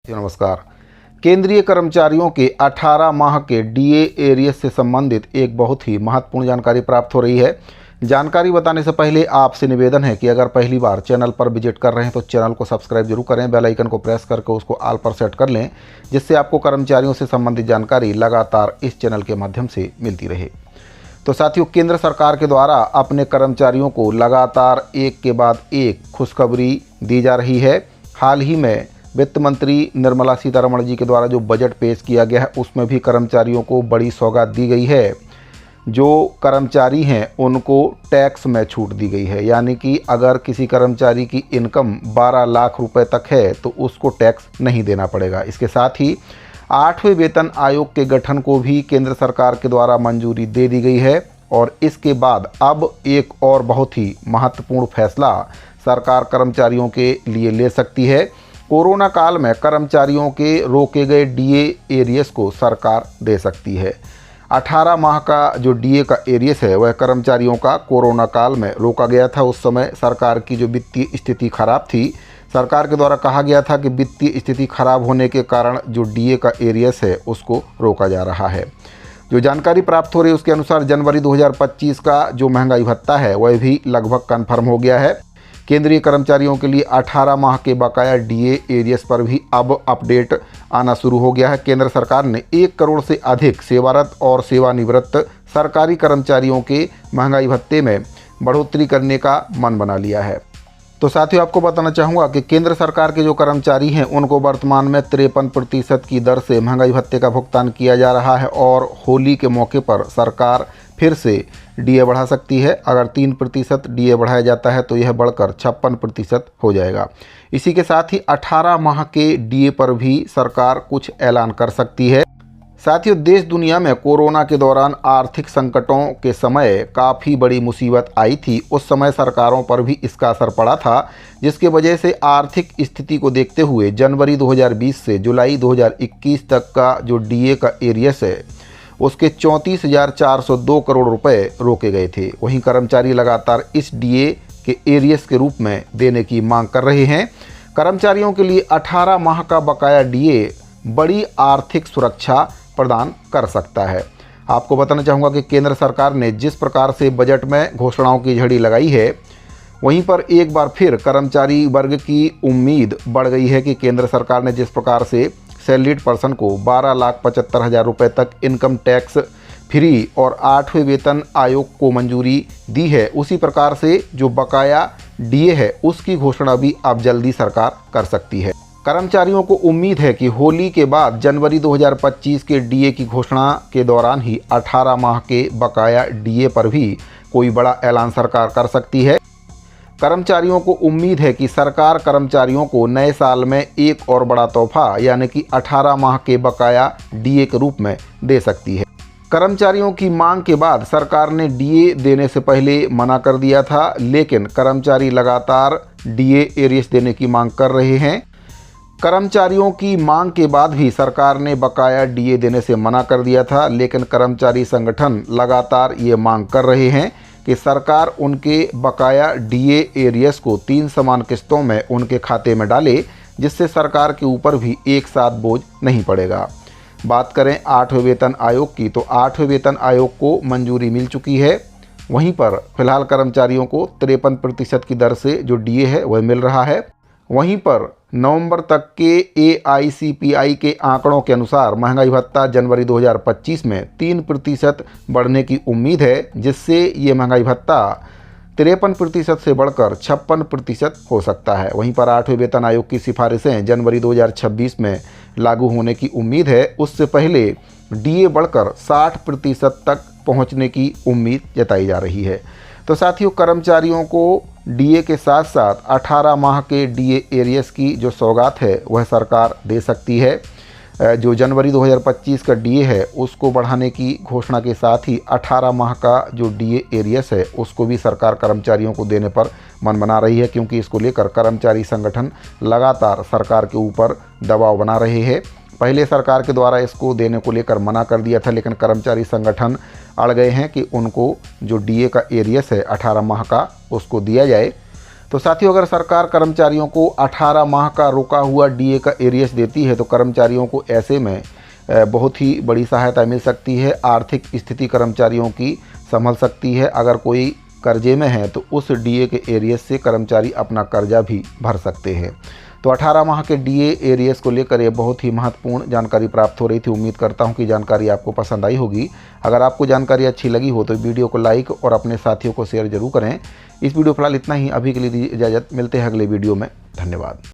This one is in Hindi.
नमस्कार। केंद्रीय कर्मचारियों के 18 माह के डीए एरियस से संबंधित एक बहुत ही महत्वपूर्ण जानकारी प्राप्त हो रही है। जानकारी बताने से पहले आपसे निवेदन है कि अगर पहली बार चैनल पर विजिट कर रहे हैं तो चैनल को सब्सक्राइब जरूर करें, बेल आइकन को प्रेस करके उसको ऑल पर सेट कर लें, जिससे आपको कर्मचारियों से संबंधित जानकारी लगातार इस चैनल के माध्यम से मिलती रहे। तो साथियों, केंद्र सरकार के द्वारा अपने कर्मचारियों को लगातार एक के बाद एक खुशखबरी दी जा रही है। हाल ही में वित्त मंत्री निर्मला सीतारमण जी के द्वारा जो बजट पेश किया गया है उसमें भी कर्मचारियों को बड़ी सौगात दी गई है। जो कर्मचारी हैं उनको टैक्स में छूट दी गई है, यानी कि अगर किसी कर्मचारी की इनकम 12 लाख रुपए तक है तो उसको टैक्स नहीं देना पड़ेगा। इसके साथ ही 8वें वेतन आयोग के गठन को भी केंद्र सरकार के द्वारा मंजूरी दे दी गई है। और इसके बाद अब एक और बहुत ही महत्वपूर्ण फैसला सरकार कर्मचारियों के लिए ले सकती है। कोरोना काल में कर्मचारियों के रोके गए डीए एरियस को सरकार दे सकती है। 18 माह का जो डीए का एरियस है वह कर्मचारियों का कोरोना काल में रोका गया था। उस समय सरकार की जो वित्तीय स्थिति खराब थी, सरकार के द्वारा कहा गया था कि वित्तीय स्थिति खराब होने के कारण जो डीए का एरियस है उसको रोका जा रहा है। जो जानकारी प्राप्त हो रही है उसके अनुसार जनवरी 2025 का जो महंगाई भत्ता है वह भी लगभग कन्फर्म हो गया है। केंद्रीय कर्मचारियों के लिए 18 माह के बकाया डीए एरियस पर भी अब अपडेट आना शुरू हो गया है। केंद्र सरकार ने 1 करोड़ से अधिक सेवारत और सेवानिवृत्त सरकारी कर्मचारियों के महंगाई भत्ते में बढ़ोतरी करने का मन बना लिया है। तो साथियों, आपको बताना चाहूँगा कि केंद्र सरकार के जो कर्मचारी हैं उनको वर्तमान में 53% की दर से महंगाई भत्ते का भुगतान किया जा रहा है और होली के मौके पर सरकार फिर से डीए बढ़ा सकती है। अगर 3% डीए बढ़ाया जाता है तो यह बढ़कर 56% हो जाएगा। इसी के साथ ही 18 माह के डीए पर भी सरकार कुछ ऐलान कर सकती है। साथियों, देश दुनिया में कोरोना के दौरान आर्थिक संकटों के समय काफ़ी बड़ी मुसीबत आई थी। उस समय सरकारों पर भी इसका असर पड़ा था, जिसके वजह से आर्थिक स्थिति को देखते हुए जनवरी 2020 से जुलाई 2021 तक का जो डीए का एरियस है उसके 34,402 करोड़ रुपए रोके गए थे। वहीं कर्मचारी लगातार इस डीए के एरियस के रूप में देने की मांग कर रहे हैं। कर्मचारियों के लिए 18 माह का बकाया डीए बड़ी आर्थिक सुरक्षा प्रदान कर सकता है। आपको बताना चाहूँगा कि केंद्र सरकार ने जिस प्रकार से बजट में घोषणाओं की झड़ी लगाई है, वहीं पर एक बार फिर कर्मचारी वर्ग की उम्मीद बढ़ गई है कि केंद्र सरकार ने जिस प्रकार से सैलरीड पर्सन को 12,75,000 रुपये तक इनकम टैक्स फ्री और 8वें वेतन आयोग को मंजूरी दी है, उसी प्रकार से जो बकाया डीए है उसकी घोषणा भी अब जल्दी सरकार कर सकती है। कर्मचारियों को उम्मीद है कि होली के बाद जनवरी 2025 के डीए की घोषणा के दौरान ही 18 माह के बकाया डीए पर भी कोई बड़ा ऐलान सरकार कर सकती है। कर्मचारियों को उम्मीद है कि सरकार कर्मचारियों को नए साल में एक और बड़ा तोहफा यानी कि 18 माह के बकाया डीए के रूप में दे सकती है। कर्मचारियों की मांग के बाद सरकार ने डीए देने से पहले मना कर दिया था, लेकिन कर्मचारी लगातार डीए एरियस देने की मांग कर रहे हैं। कर्मचारियों की मांग के बाद भी सरकार ने बकाया डीए देने से मना कर दिया था, लेकिन कर्मचारी संगठन लगातार ये मांग कर रहे हैं कि सरकार उनके बकाया डीए एरियस को 3 समान किस्तों में उनके खाते में डाले, जिससे सरकार के ऊपर भी एक साथ बोझ नहीं पड़ेगा। बात करें 8वें वेतन आयोग की, तो 8वें वेतन आयोग को मंजूरी मिल चुकी है। वहीं पर फिलहाल कर्मचारियों को 53% की दर से जो डीए है वह मिल रहा है। वहीं पर नवंबर तक के AICPI के आंकड़ों के अनुसार महंगाई भत्ता जनवरी 2025 में 3% बढ़ने की उम्मीद है, जिससे ये महंगाई भत्ता 53% से बढ़कर 56% हो सकता है। वहीं पर 8वें वेतन आयोग की सिफारिशें जनवरी 2026 में लागू होने की उम्मीद है। उससे पहले डीए बढ़कर 60% तक पहुंचने की उम्मीद जताई जा रही है। तो साथियों, कर्मचारियों को डीए के साथ साथ 18 माह के डीए एरियस की जो सौगात है वह सरकार दे सकती है। जो जनवरी 2025 का डीए है उसको बढ़ाने की घोषणा के साथ ही 18 माह का जो डीए एरियस है उसको भी सरकार कर्मचारियों को देने पर मन बना रही है, क्योंकि इसको लेकर कर्मचारी संगठन लगातार सरकार के ऊपर दबाव बना रहे हैं। पहले सरकार के द्वारा इसको देने को लेकर मना कर दिया था, लेकिन कर्मचारी संगठन अड़ गए हैं कि उनको जो डीए का एरियस है 18 माह का उसको दिया जाए। तो साथियों, अगर सरकार कर्मचारियों को 18 माह का रुका हुआ डीए का एरियर्स देती है तो कर्मचारियों को ऐसे में बहुत ही बड़ी सहायता मिल सकती है। आर्थिक स्थिति कर्मचारियों की संभल सकती है। अगर कोई कर्जे में है तो उस डीए के एरियर्स से कर्मचारी अपना कर्जा भी भर सकते हैं। तो 18 माह के डीए एरियर्स को लेकर ये बहुत ही महत्वपूर्ण जानकारी प्राप्त हो रही थी। उम्मीद करता हूँ कि जानकारी आपको पसंद आई होगी। अगर आपको जानकारी अच्छी लगी हो तो वीडियो को लाइक और अपने साथियों को शेयर जरूर करें। इस वीडियो फिलहाल इतना ही। अभी के लिए दीजिए इजाज़त। मिलते हैं अगले वीडियो में। धन्यवाद।